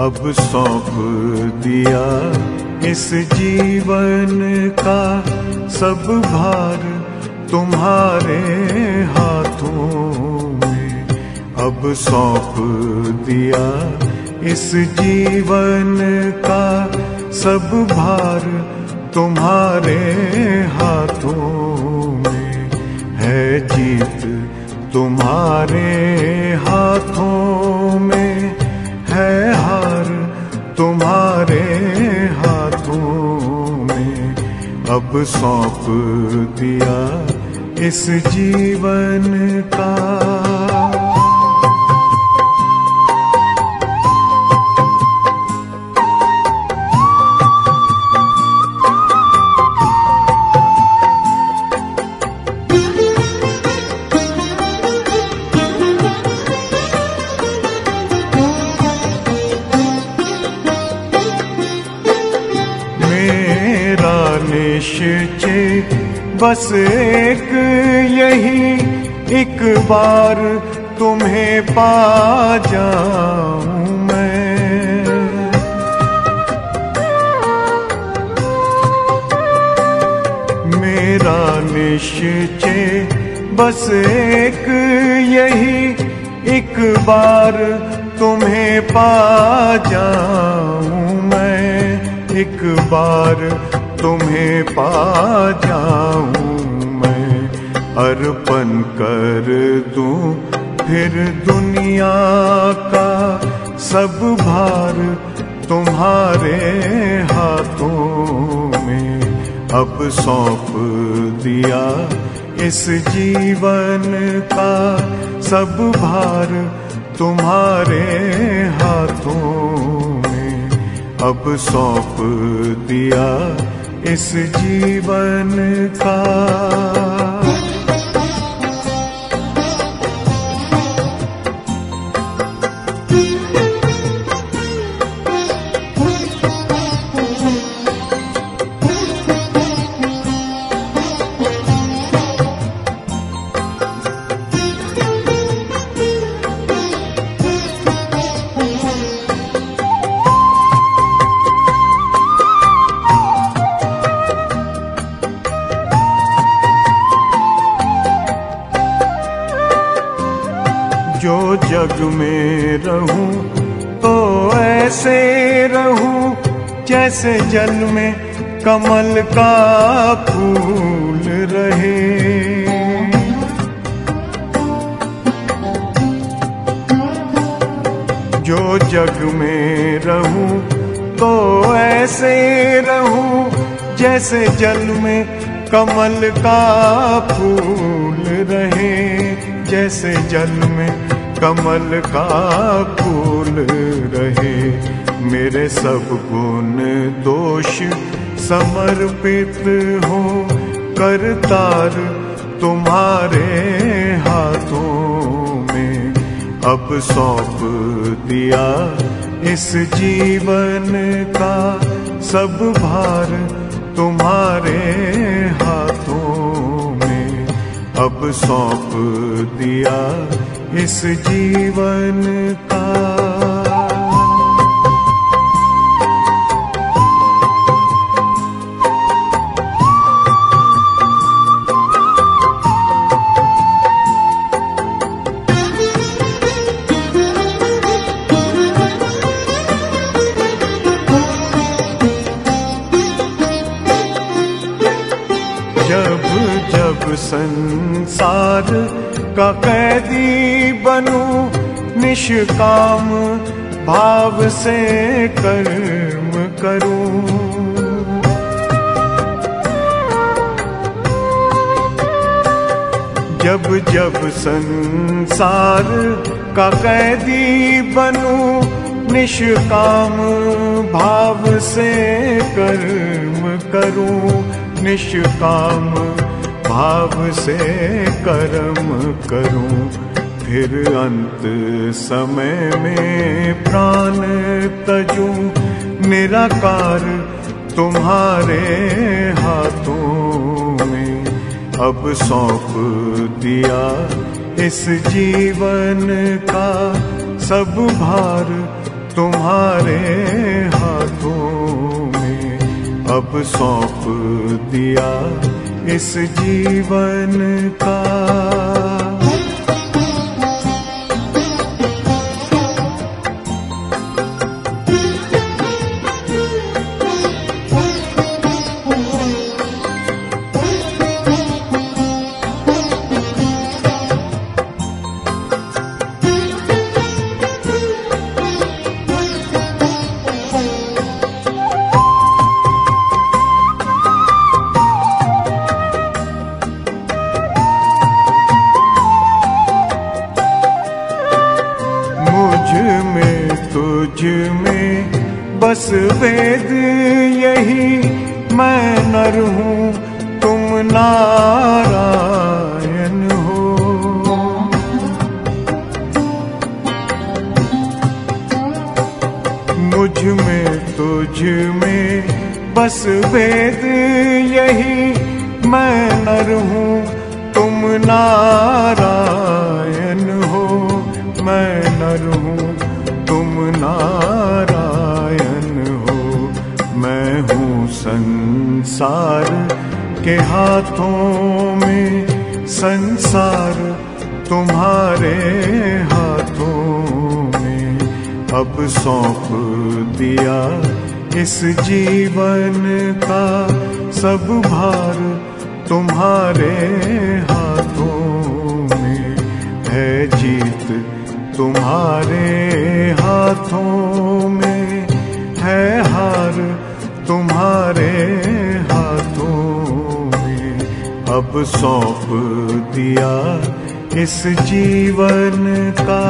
अब सौंप दिया इस जीवन का सब भार तुम्हारे हाथों में। अब सौंप दिया इस जीवन का सब भार तुम्हारे हाथों में। है जीत तुम्हारे हाथों में, है हार तुम्हारे हाथों में। अब सौंप दिया इस जीवन का। निश्चय बस एक यही, एक बार तुम्हें पा जाऊं मैं। मेरा निश्चय बस एक यही, एक बार तुम्हें पा जाऊं मैं। एक बार तुम्हें पा जाऊं मैं। अर्पण कर दूं फिर दुनिया का सब भार तुम्हारे हाथों में। अब सौंप दिया इस जीवन का सब भार तुम्हारे हाथों में। अब सौंप दिया इस जीवन का। जो जग में रहूं तो ऐसे रहूं जैसे जल में कमल का फूल रहे। जो जग में रहूं तो ऐसे रहूं जैसे जल में कमल का फूल रहे। जैसे जल में कमल का फूल रहे। मेरे सब गुण दोष समर्पित हो करतार तुम्हारे हाथों में। अब सौंप दिया इस जीवन का सब भार तुम्हारे हाथों में। अब सौंप दिया इस जीवन का। जब जब संसार का कैदी बनूं निष्काम भाव से कर्म करूं। जब जब संसार का कैदी बनूं निष्काम भाव से कर्म करूं। निष्काम भाव से कर्म करूं। फिर अंत समय में प्राण तजूं निराकार तुम्हारे हाथों में। अब सौंप दिया इस जीवन का सब भार तुम्हारे हाथों में अब सौंप दिया इस जीवन का। तुझ में बस वेद यही, मैं नर हूँ तुम नारायण हो। मुझ में तुझ में बस वेद यही, मैं नर हूँ तुम नारायण हो। मैं नर हूँ तुम नारायण हो। मैं हूँ संसार के हाथों में, संसार तुम्हारे हाथों में अब सौंप दिया इस जीवन का। सब भार तुम्हारे हाथों में है, जीत तुम्हारे हाथों में है, हार तुम्हारे हाथों में अब सौंप दिया इस जीवन का।